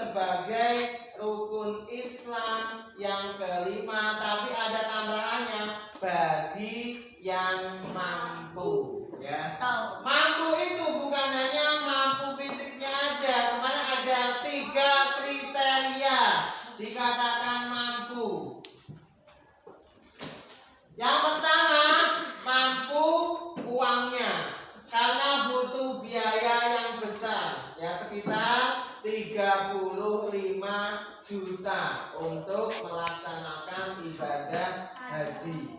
sebagai rukun Islam yang kelima, tapi ada tambahannya, bagi yang mampu, ya. Mampu itu bukan hanya mampu fisiknya aja. Kemarin ada 3 kriteria dikatakan mampu. Yang pertama, mampu uangnya, karena butuh biaya yang besar, ya, sekitar 35 juta untuk melaksanakan ibadah haji.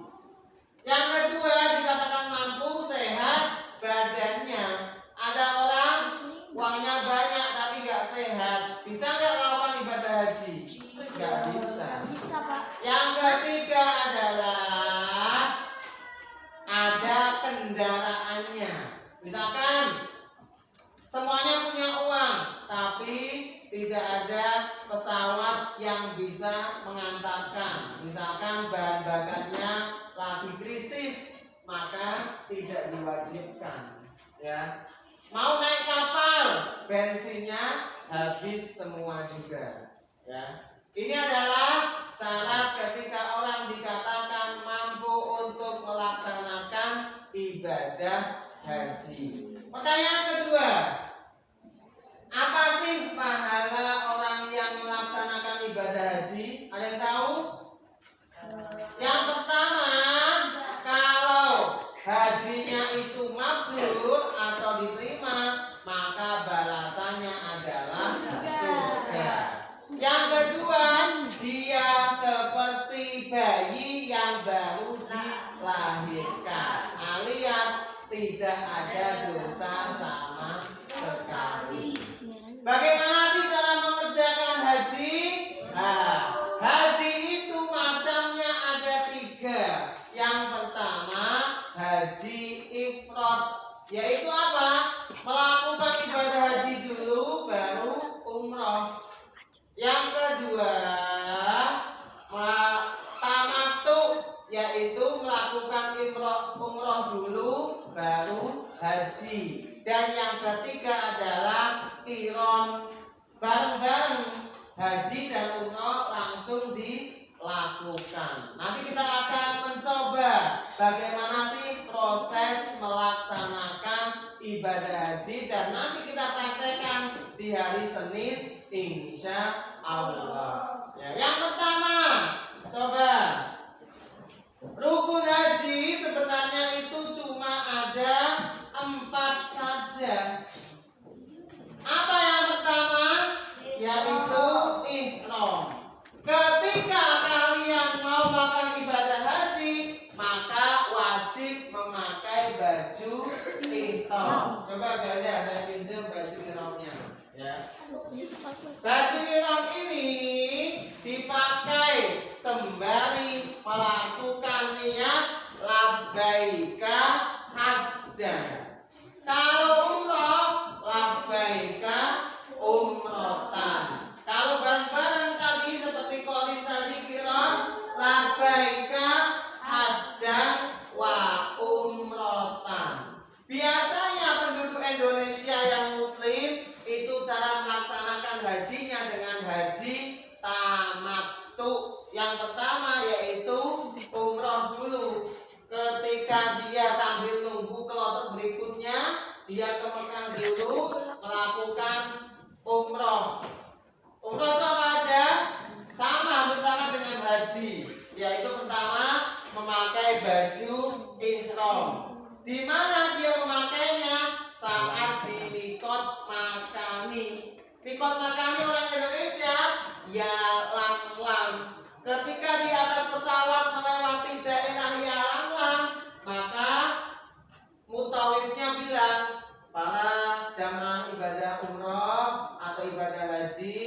Yang kedua, dikatakan mampu sehat badannya. Ada orang uangnya banyak tapi nggak sehat, bisa nggak melakukan ibadah haji? Nggak bisa. Bisa, Pak. Yang ketiga adalah ada kendaraannya. Misalkan semuanya punya uang, tapi tidak ada pesawat yang bisa mengantarkan. Misalkan bahan bakarnya lagi krisis, maka tidak diwajibkan, ya. Mau naik kapal, bensinnya habis semua juga, ya. Ini adalah syarat ketika orang dikatakan mampu untuk melaksanakan ibadah haji. Pertanyaan kedua, apa sih pahala orang yang melaksanakan ibadah haji? Ada yang tahu? Yang pertama, kalau hajinya itu mabrur atau diterima, maka balasannya adalah surga. Yang kedua, dia seperti bayi yang baru dilahirkan, alias tidak ada dosa sama sekali. Bagaimana sih cara mengerjakan haji? Nah, haji itu macamnya ada 3. Yang pertama, haji ifrad, yaitu apa? Melakukan ibadah haji dulu baru umroh. Yang kedua, tamattu, yaitu melakukan umroh dulu baru haji. Dan yang ketiga adalah qiron, bareng-bareng haji dan umroh langsung dilakukan. Nanti kita akan mencoba bagaimana sih proses melaksanakan ibadah haji, dan nanti kita praktekkan di hari Senin insya Allah. Ya, yang pertama, coba, rukun haji sebenarnya itu cuma ada 4 saja. Apa yang pertama? Yaitu ihram. Ketika kalian mau melakukan ibadah haji, maka wajib memakai baju ihram. Coba gajah, saya pinjam baju ihramnya, ya. Baju ihram ini dipakai sembari melakukan niat labbaika hajjan. Kalau umroh, labbaika umrotan. Kalau bareng-bareng tadi seperti qorin tadi, qiron, labbaika hajjan wa umrotan. Biasanya penduduk Indonesia yang muslim itu cara melaksanakan hajinya dengan haji tamattu. Yang pertama yaitu umroh dulu. Ketika dia sambil nunggu kloter berikutnya, dia ke Mekah dulu melakukan umroh. Umroh itu apa aja? Sama bersama dengan haji, yaitu pertama memakai baju ihram. Di mana dia memakainya? Saat di mikot makani. Mikot makani orang Indonesia ya Lam-Lam. Ketika di atas pesawat melewati daerah Yalam, maka mutawifnya bilang, para jamaah ibadah umroh atau ibadah haji,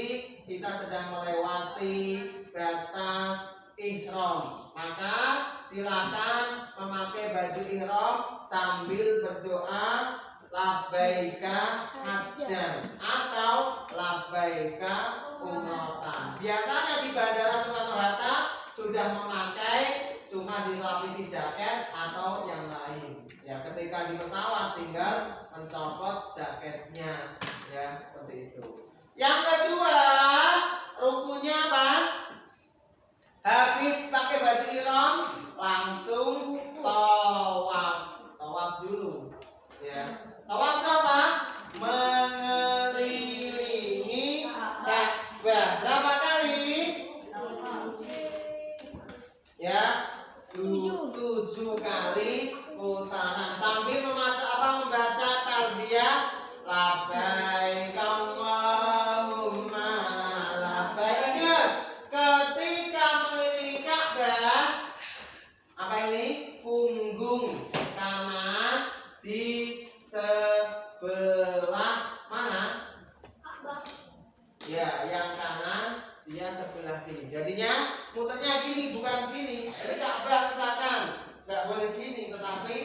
kita sedang melewati batas ihram. Maka silakan memakai baju ihram sambil berdoa labbaika hajjan atau labbaika umrotan. Biasanya di Bandara Soekarno-Hatta sudah memakai, cuma dilapisi jaket atau yang lain. Ya, ketika di pesawat tinggal mencopot jaketnya, ya, seperti itu. Yang kedua, rukunnya apa? Habis pakai baju ihram langsung tawaf dulu ya. Tawaf apa? Mengelilingi Ka'bah. Berapa kali? Ya, 7 kali putaran sambil membaca talbiyah labbaik Allahumma labbaik. Ingat, ketika mengelilingi Ka'bah, apa ini? Punggung kanan di sebelah mana? Ya, yang kanan dia sebelah kiri. Jadinya muternya gini, bukan gini. Jadi Ka'bah misalkan nggak boleh gini, tetapi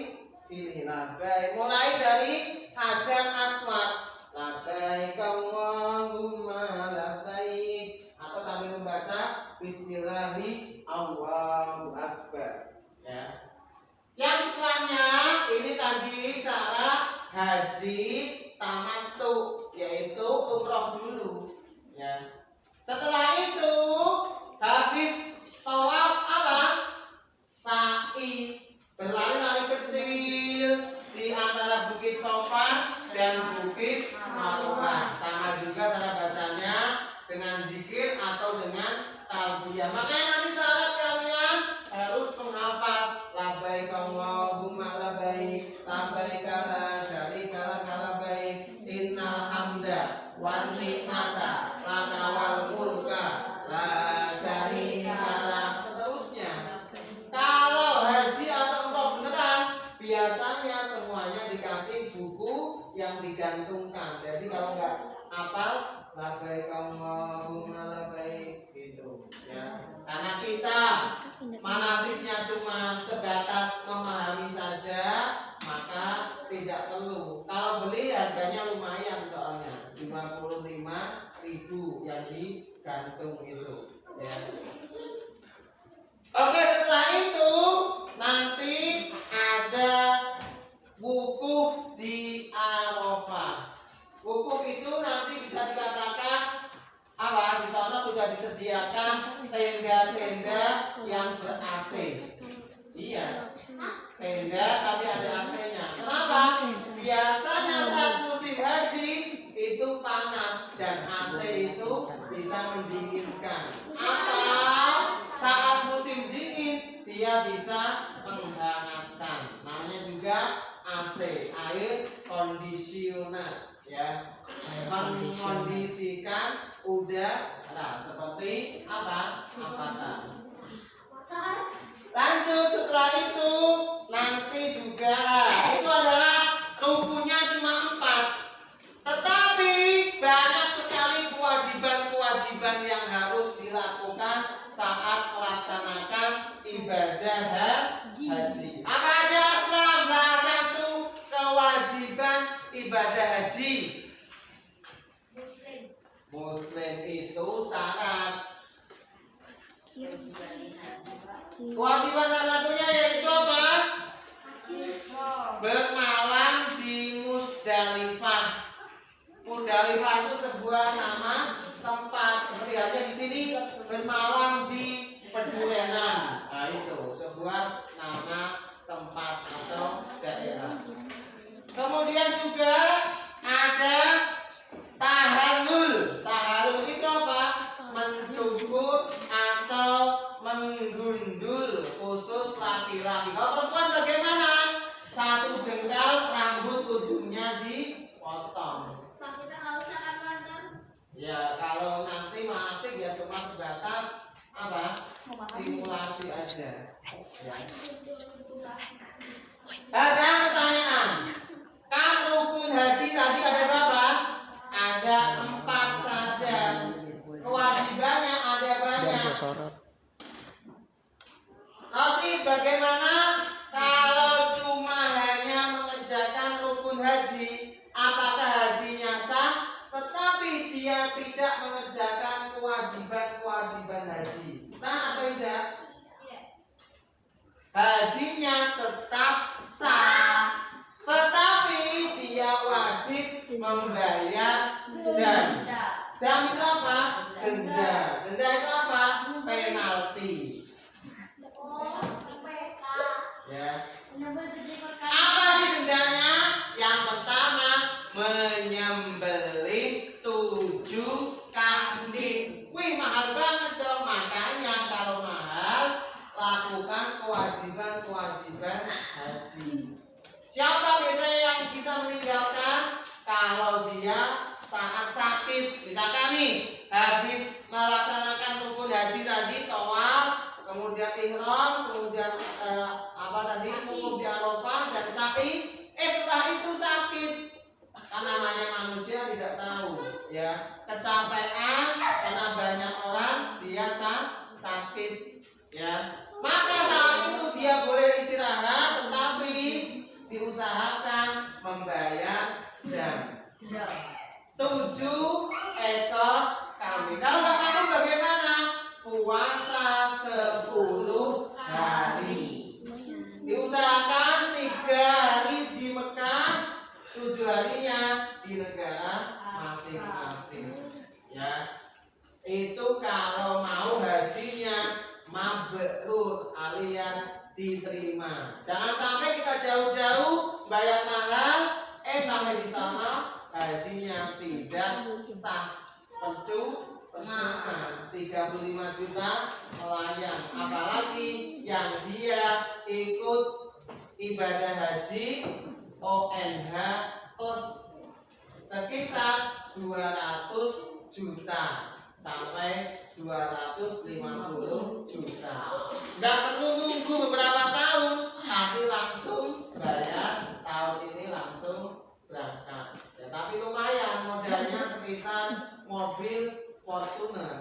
gini. Labbaik. Mulai dari Hajar Aswad. Labbaik Allahumma labbaik. Atau sambil membaca Bismillahi Allahu Akbar. Ya. Yang setelahnya ini tadi cara haji tamattu, yaitu umroh dulu. Ya. Setelah itu habis tawaf apa? Sa'i, berlari-lari kecil di antara Bukit Sofa dan Bukit Marwah. Sama juga cara bacanya dengan zikir atau dengan talbiyah. Makanya nanti syarat kalian harus menghafal labbaik Allahumma labbaik labbaik la syarika laka labbaik innal hamda wan ni'mata laka wal mulka la syarika lak. Seterusnya. Kalau haji atau umroh beneran biasanya semuanya dikasih buku yang digantungkan. Jadi kalau nggak hafal labbaik Allahumma labbaik gitu ya. Karena kita manasiknya cuma sebatas memahami saja, maka tidak perlu. Kalau beli harganya lumayan soalnya 55.000 yang digantung itu ya. Oke, setelah itu nanti ada wukuf di Arafah. Wukuf itu nanti bisa dikatakan apa? Di sana sudah disediakan tenda-tenda yang ber-AC. Iya, tenda tapi ada AC-nya. Kenapa? Biasanya saat musim haji itu panas dan AC itu bisa mendinginkan. Atau saat musim dingin dia bisa menghangatkan. Namanya juga AC, air conditioner ya. Mengkondisikan udara seperti apa? Avatar. Lanjut, setelah itu nanti juga itu adalah rukunnya cuma 4, tetapi banyak sekali kewajiban-kewajiban yang harus dilakukan saat melaksanakan ibadah haji. Apa aja Islam? Salah satu kewajiban ibadah haji. Muslim itu syarat. Kewajiban salah satunya yaitu apa? Bermalam di Musdalifah. Musdalifah itu sebuah nama tempat. Seperti halnya di sini bermalam di Pedurenan. Nah itu sebuah nama tempat atau daerah. Kemudian juga ada tahallul. Tahallul itu apa? Mencukur atau menggundul khusus laki-laki. Kalau perempuan bagaimana? 1 jengkal rambut ujungnya dipotong. Pak, kita nggak usah kan kantor? Ya kalau nanti masih ya cuma sebatas apa? Simulasi aja. Ya. Ada pertanyaan. Kan rukun haji tadi ada berapa? Ada 4 saja. Kewajibannya ada banyak. Kasih bagaimana kalau cuma hanya mengerjakan rukun haji? Apakah hajinya sah? Tetapi dia tidak mengerjakan kewajiban-kewajiban haji. Sah atau tidak? Hajinya tetap sah, tetapi dia wajib membayar denda. Dam itu apa? Denda. Denda itu apa? Penalti. Oh, PK. Ya. Menyambut berikut Apa sih dendanya? Yang pertama, menyembelih 7 kambing. Wih, mahal banget dong. Makanya kalau mahal, lakukan kewajiban-kewajiban haji. Siapa biasanya yang bisa meninggalkan? Kalau dia saat sakit. Misalkan nih, habis melaksanakan rukun haji tadi, tawaf, kemudian ihram, kemudian apa tadi, wukuf di Arafah dan sa'i. Setelah itu sakit. Kan namanya manusia tidak tahu, ya. Kecapean karena banyak orang dia sakit, ya. Maka saat itu dia boleh istirahat, tetapi diusahakan membayar dam. 7 ekor kambing. Kalau nggak mampu bagaimana? Puasa 10 hari. Diusahakan 3 hari di Mekah, 7 harinya di negara masing-masing. Ya, itu kalau mau hajinya mabrur alias diterima. Jangan sampai kita jauh-jauh bayar mahal, sampai di sana hajinya tidak sah. Percuma 35 juta melayang. Apalagi yang dia ikut ibadah haji ONH plus sekitar 200 juta sampai 250 juta. Nggak perlu nunggu beberapa tahun, tapi langsung bayar tahun ini langsung berangkat. Ya, tapi lumayan modalnya sekitar mobil Fortuner.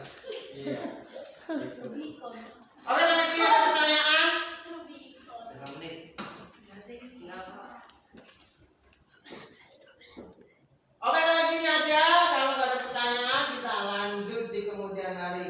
Iya. Gitu. Rubicon. Oke, sampai sini ada pertanyaan? Rubicon. 5 menit. Oke, sampai sini aja. Kalau nggak ada pertanyaan, kita lanjut di kemudian hari.